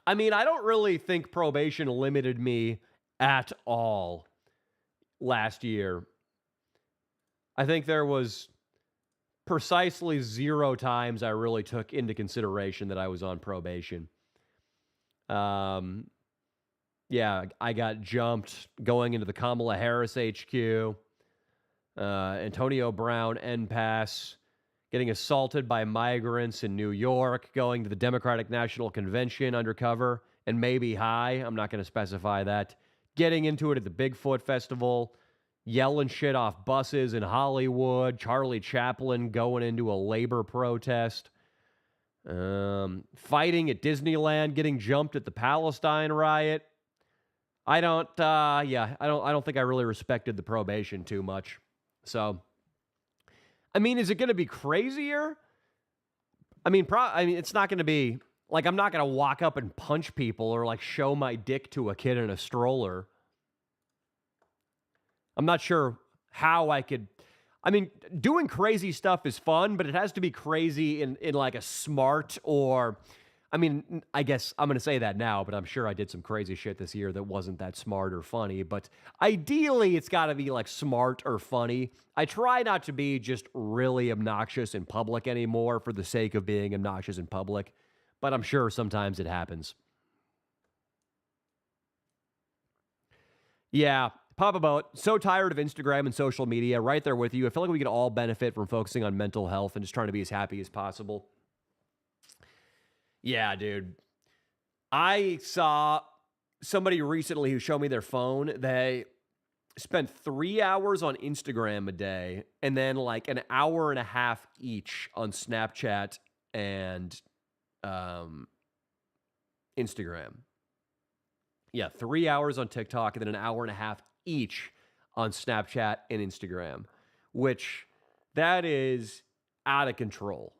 I mean, I don't really think probation limited me at all last year. I think there was precisely 0 times I really took into consideration that I was on probation. Yeah, I got jumped going into the Kamala Harris HQ. Antonio Brown en pass, getting assaulted by migrants in New York, going to the Democratic National Convention undercover and maybe high. I'm not going to specify that. Getting into it at the Bigfoot Festival, yelling shit off buses in Hollywood, Charlie Chaplin going into a labor protest, fighting at Disneyland, getting jumped at the Palestine riot. I don't think I really respected the probation too much. So, I mean, is it going to be crazier? I mean, it's not going to be like I'm not going to walk up and punch people or like show my dick to a kid in a stroller. I'm not sure how I could. I mean, doing crazy stuff is fun, but it has to be crazy in like a smart or. I mean, I guess I'm going to say that now, but I'm sure I did some crazy shit this year that wasn't that smart or funny. But ideally, it's got to be like smart or funny. I try not to be just really obnoxious in public anymore for the sake of being obnoxious in public, but I'm sure sometimes it happens. Yeah, Papa Boat, so tired of Instagram and social media, right there with you. I feel like we could all benefit from focusing on mental health and just trying to be as happy as possible. Yeah, dude. I saw somebody recently who showed me their phone. They spent 3 hours on Instagram a day and then like an hour and a half each on Snapchat and Instagram. Yeah, 3 hours on TikTok and then an hour and a half each on Snapchat and Instagram, which that is out of control.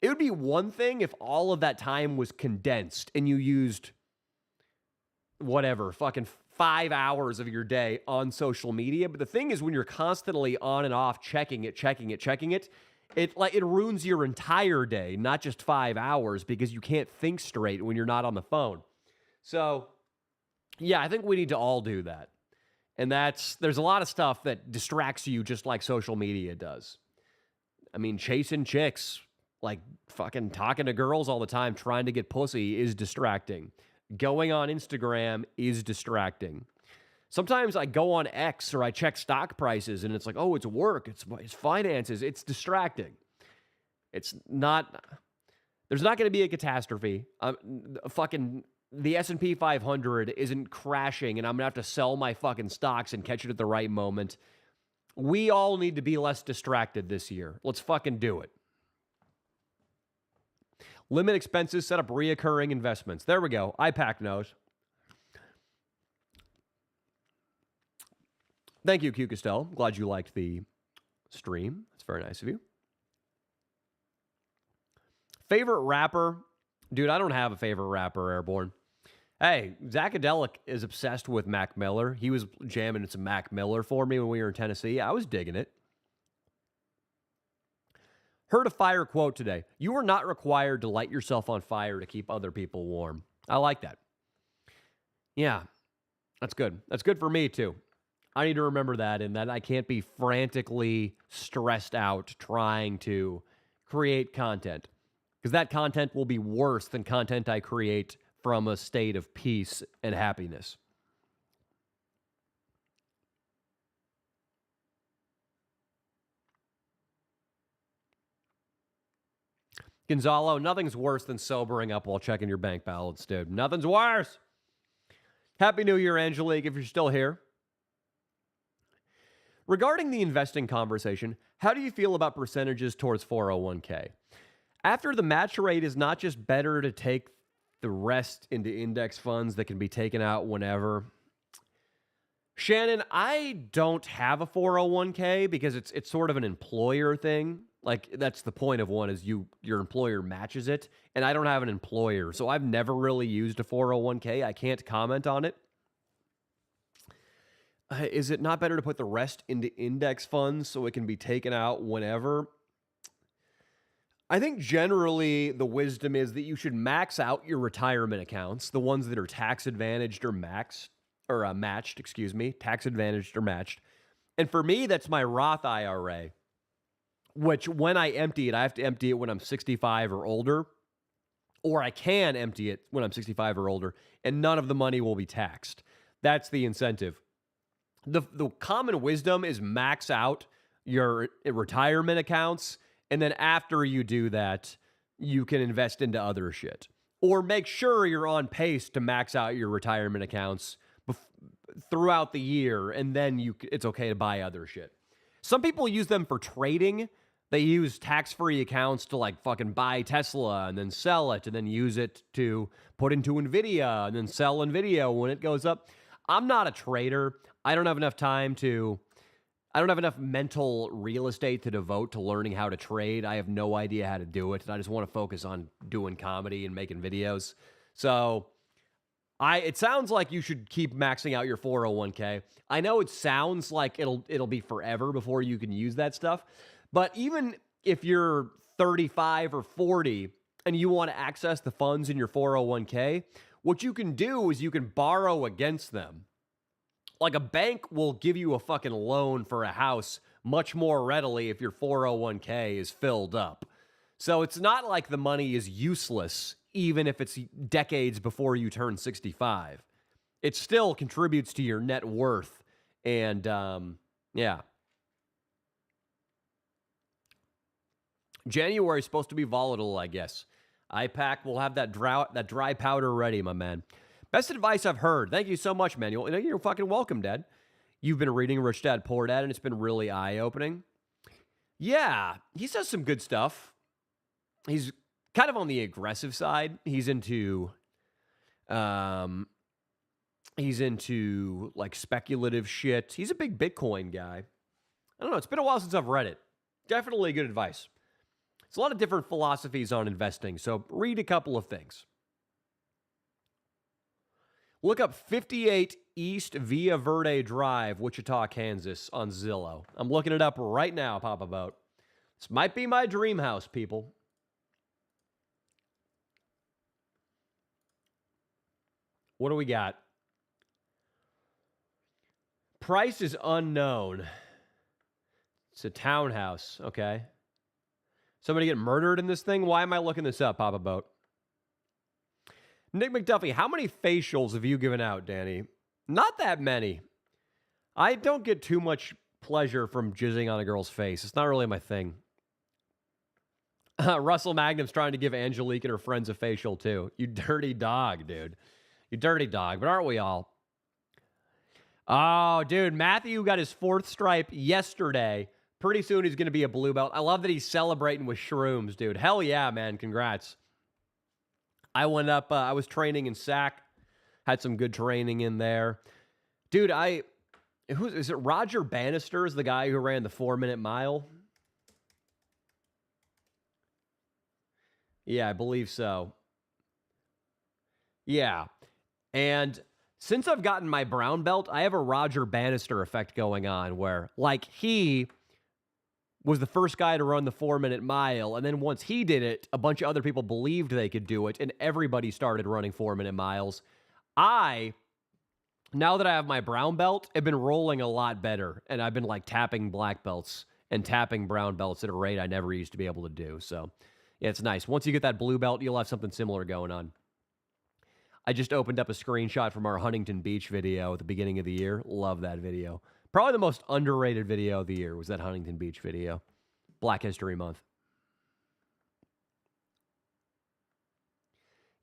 It would be one thing if all of that time was condensed and you used whatever, fucking 5 hours of your day on social media. But the thing is, when you're constantly on and off checking it, it ruins your entire day, not just 5 hours, because you can't think straight when you're not on the phone. So, yeah, I think we need to all do that. And there's a lot of stuff that distracts you just like social media does. I mean, chasing chicks, like fucking talking to girls all the time, trying to get pussy is distracting. Going on Instagram is distracting. Sometimes I go on X or I check stock prices and it's like, oh, it's work, it's finances. It's distracting. It's not, there's not going to be a catastrophe. Fucking the S&P 500 isn't crashing and I'm going to have to sell my fucking stocks and catch it at the right moment. We all need to be less distracted this year. Let's fucking do it. Limit expenses, set up reoccurring investments. There we go. IPAC knows. Thank you, Q Castell. Glad you liked the stream. That's very nice of you. Favorite rapper? Dude, I don't have a favorite rapper, Airborne. Hey, Zacadelic is obsessed with Mac Miller. He was jamming some Mac Miller for me when we were in Tennessee. I was digging it. Heard a fire quote today. You are not required to light yourself on fire to keep other people warm. I like that. Yeah, that's good. That's good for me too. I need to remember that and that I can't be frantically stressed out trying to create content because that content will be worse than content I create from a state of peace and happiness. Gonzalo, nothing's worse than sobering up while checking your bank balance, dude. Nothing's worse. Happy New Year, Angelique, if you're still here. Regarding the investing conversation, how do you feel about percentages towards 401k? After the match rate is not just better to take the rest into index funds that can be taken out whenever. Shannon, I don't have a 401k because it's sort of an employer thing. Like that's the point of one is your employer matches it, and I don't have an employer, so I've never really used a 401k. I can't comment on it. Is it not better to put the rest into index funds so it can be taken out whenever? I think generally the wisdom is that you should max out your retirement accounts, the ones that are tax advantaged or matched, tax advantaged or matched. And for me, that's my Roth IRA, which when I empty it, I have to empty it when I'm 65 or older. or I can empty it when I'm 65 or older, and none of the money will be taxed. That's the incentive. The common wisdom is max out your retirement accounts, and then after you do that, you can invest into other shit. Or make sure you're on pace to max out your retirement accounts throughout the year, and then it's okay to buy other shit. Some people use them for trading. They use tax-free accounts to like fucking buy Tesla and then sell it and then use it to put into Nvidia and then sell Nvidia when it goes up. I'm not a trader. I don't have enough mental real estate to devote to learning how to trade. I have no idea how to do it. And I just want to focus on doing comedy and making videos. So it sounds like you should keep maxing out your 401k. I know it sounds like it'll be forever before you can use that stuff. But even if you're 35 or 40 and you want to access the funds in your 401k, what you can do is you can borrow against them. Like a bank will give you a fucking loan for a house much more readily if your 401k is filled up. So it's not like the money is useless, even if it's decades before you turn 65. It still contributes to your net worth. And yeah. January is supposed to be volatile, I guess. IPAC will have that dry powder ready, my man. Best advice I've heard. Thank you so much, man. You're fucking welcome, Dad. You've been reading Rich Dad, Poor Dad, and it's been really eye-opening. Yeah, he says some good stuff. He's kind of on the aggressive side. He's into like speculative shit. He's a big Bitcoin guy. I don't know. It's been a while since I've read it. Definitely good advice. It's a lot of different philosophies on investing, so read a couple of things. Look up 58 East Villa Verde Drive, Wichita, Kansas on Zillow. I'm looking it up right now, Papa Boat. This might be my dream house, people. What do we got? Price is unknown. It's a townhouse, okay. Somebody get murdered in this thing? Why am I looking this up, Papa Boat? Nick McDuffie, how many facials have you given out, Danny? Not that many. I don't get too much pleasure from jizzing on a girl's face. It's not really my thing. Russell Magnum's trying to give Angelique and her friends a facial, too. You dirty dog, dude. You dirty dog. But aren't we all? Oh, dude. Matthew got his 4th stripe yesterday. Pretty soon he's going to be a blue belt. I love that he's celebrating with shrooms, dude. Hell yeah, man. Congrats. I went up, I was training in SAC. Had some good training in there. Dude, is it Roger Bannister is the guy who ran the 4-minute mile? Yeah, I believe so. Yeah. And since I've gotten my brown belt, I have a Roger Bannister effect going on where, like, he was the first guy to run the 4-minute mile, and then once he did it, a bunch of other people believed they could do it, and everybody started running 4-minute miles. Now that I have my brown belt, have been rolling a lot better, and I've been, like, tapping black belts and tapping brown belts at a rate I never used to be able to do, so yeah, it's nice. Once you get that blue belt, you'll have something similar going on. I just opened up a screenshot from our Huntington Beach video at the beginning of the year. Love that video. Probably the most underrated video of the year was that Huntington Beach video. Black History Month.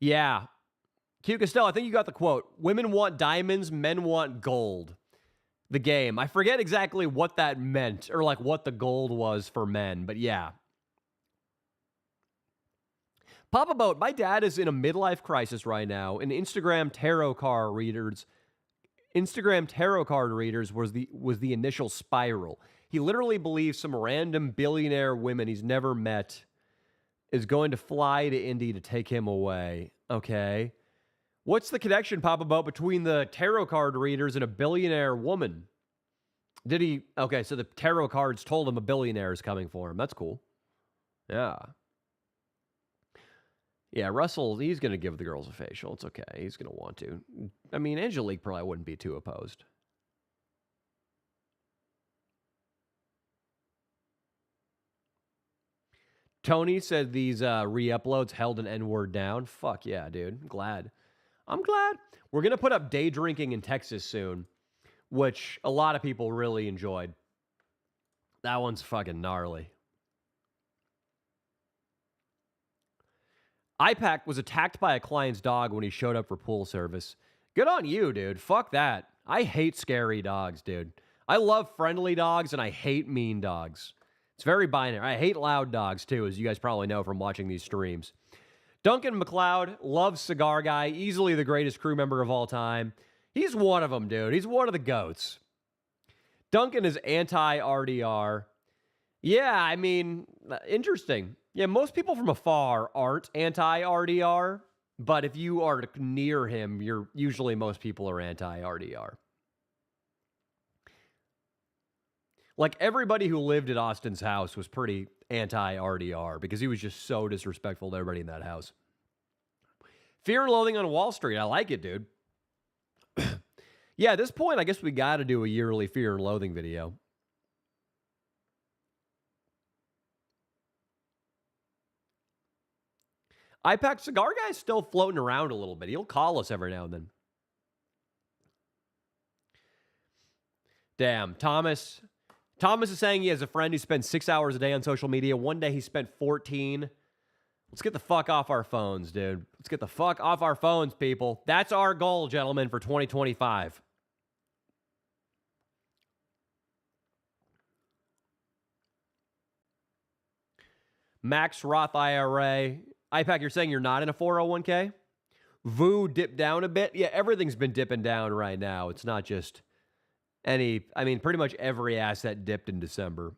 Yeah. Q Costello, I think you got the quote. Women want diamonds, men want gold. The game. I forget exactly what that meant or like what the gold was for men, but yeah. Papa Boat, my dad is in a midlife crisis right now, and Instagram tarot card readers was the initial spiral. He literally believes some random billionaire women he's never met is going to fly to Indy to take him away. Okay. What's the connection, Papa Boat, between the tarot card readers and a billionaire woman? Okay, so the tarot cards told him a billionaire is coming for him. That's cool. Yeah. Yeah, Russell, he's going to give the girls a facial. It's okay. He's going to want to. I mean, Angelique probably wouldn't be too opposed. Tony said these re-uploads held an N-word down. Fuck yeah, dude. I'm glad. We're going to put up day drinking in Texas soon, which a lot of people really enjoyed. That one's fucking gnarly. IPAC was attacked by a client's dog when he showed up for pool service. Good on you, dude. Fuck that. I hate scary dogs, dude. I love friendly dogs, and I hate mean dogs. It's very binary. I hate loud dogs, too, as you guys probably know from watching these streams. Duncan McLeod loves Cigar Guy, easily the greatest crew member of all time. He's one of them, dude. He's one of the GOATs. Duncan is anti-RDR. Yeah, I mean, interesting. Yeah, most people from afar aren't anti-RDR, but if you are near him, usually most people are anti-RDR. Like, everybody who lived at Austin's house was pretty anti-RDR because he was just so disrespectful to everybody in that house. Fear and Loathing on Wall Street. I like it, dude. Yeah, at this point, I guess we got to do a yearly Fear and Loathing video. IPAC Cigar Guy's still floating around a little bit. He'll call us every now and then. Damn, Thomas. Thomas is saying he has a friend who spends 6 hours a day on social media. One day he spent 14. Let's get the fuck off our phones, dude. Let's get the fuck off our phones, people. That's our goal, gentlemen, for 2025. Max Roth IRA. IPAC, you're saying you're not in a 401k? VU dipped down a bit? Yeah, everything's been dipping down right now. It's not just pretty much every asset dipped in December.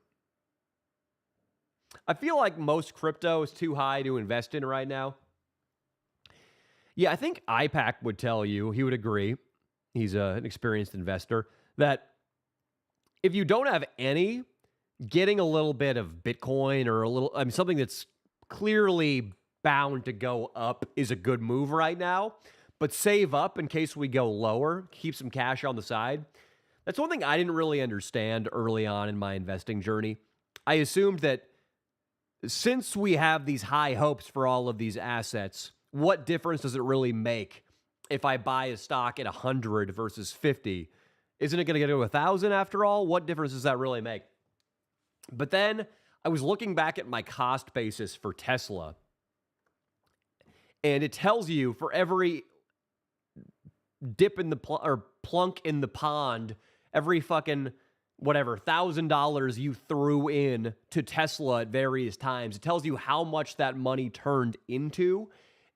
I feel like most crypto is too high to invest in right now. Yeah, I think IPAC would tell you, he would agree, he's an experienced investor, that if you don't have any, getting a little bit of Bitcoin or something that's clearly bound to go up is a good move right now, but save up in case we go lower, keep some cash on the side. That's one thing I didn't really understand early on in my investing journey. I assumed that since we have these high hopes for all of these assets, what difference does it really make if I buy a stock at 100 versus 50? Isn't it going to get to 1,000 after all? What difference does that really make? But then I was looking back at my cost basis for Tesla, and it tells you for every dip in the plunk in the pond, every fucking whatever $1,000 you threw in to Tesla at various times, it tells you how much that money turned into,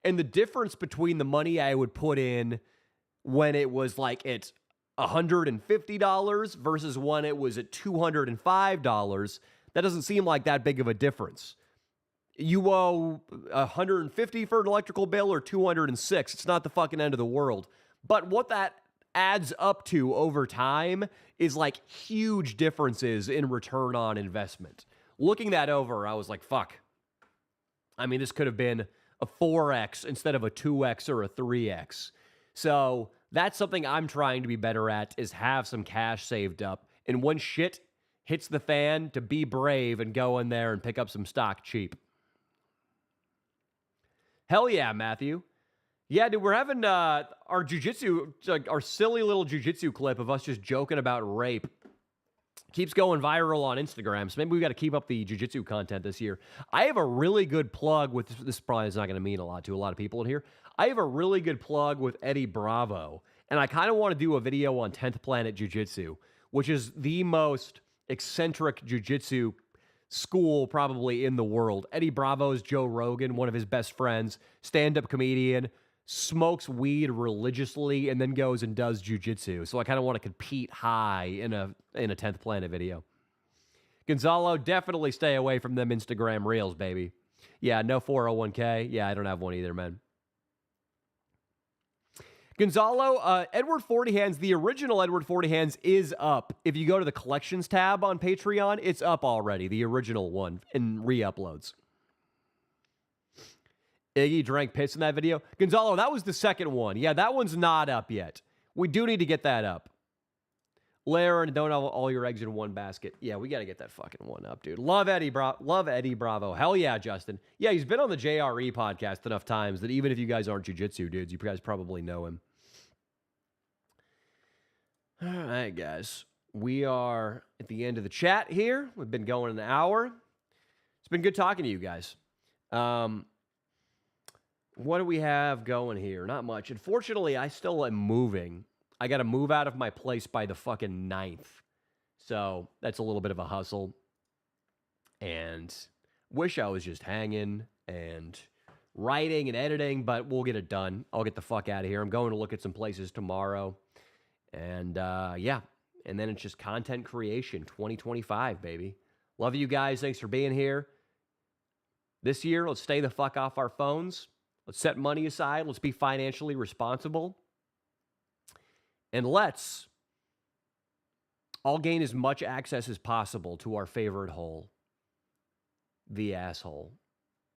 and the difference between the money I would put in when it was like at $150 versus when it was at $205, that doesn't seem like that big of a difference. You owe $150 for an electrical bill or $206. It's not the fucking end of the world. But what that adds up to over time is like huge differences in return on investment. Looking that over, I was like, fuck. I mean, this could have been a 4x instead of a 2x or a 3x. So that's something I'm trying to be better at, is have some cash saved up. And when shit hits the fan, to be brave and go in there and pick up some stock cheap. Hell yeah, Matthew. Yeah, dude, we're having our jiu-jitsu, our silly little jiu-jitsu clip of us just joking about rape. Keeps going viral on Instagram, so maybe we got to keep up the jiu-jitsu content this year. I have a really good plug with, this probably is not going to mean a lot to a lot of people in here. I have a really good plug with Eddie Bravo, and I kind of want to do a video on 10th Planet Jiu-Jitsu, which is the most eccentric jiu-jitsu school probably in the world. Eddie Bravo's Joe Rogan, one of his best friends, stand-up comedian, smokes weed religiously, and then goes and does jiu-jitsu. So I kind of want to compete high in a 10th Planet video. Gonzalo, definitely stay away from them Instagram reels, baby. Yeah, no 401k. Yeah, I don't have one either, man. Gonzalo, Edward 40 Hands, the original Edward 40 Hands is up. If you go to the collections tab on Patreon, it's up already, the original one, in re-uploads. Iggy drank piss in that video. Gonzalo, that was the second one. Yeah, that one's not up yet. We do need to get that up. Laren, don't have all your eggs in one basket. Yeah, we got to get that fucking one up, dude. Love Eddie Bravo. Hell yeah, Justin. Yeah, he's been on the JRE podcast enough times that even if you guys aren't jiu-jitsu dudes, you guys probably know him. All right, guys. We are at the end of the chat here. We've been going an hour. It's been good talking to you guys. What do we have going here? Not much. Unfortunately, I still am moving. I got to move out of my place by the fucking 9th. So that's a little bit of a hustle. And wish I was just hanging and writing and editing, but we'll get it done. I'll get the fuck out of here. I'm going to look at some places tomorrow. And yeah, and then it's just content creation 2025, baby. Love you guys. Thanks for being here. This year, let's stay the fuck off our phones. Let's set money aside. Let's be financially responsible. And let's all gain as much access as possible to our favorite hole, the asshole.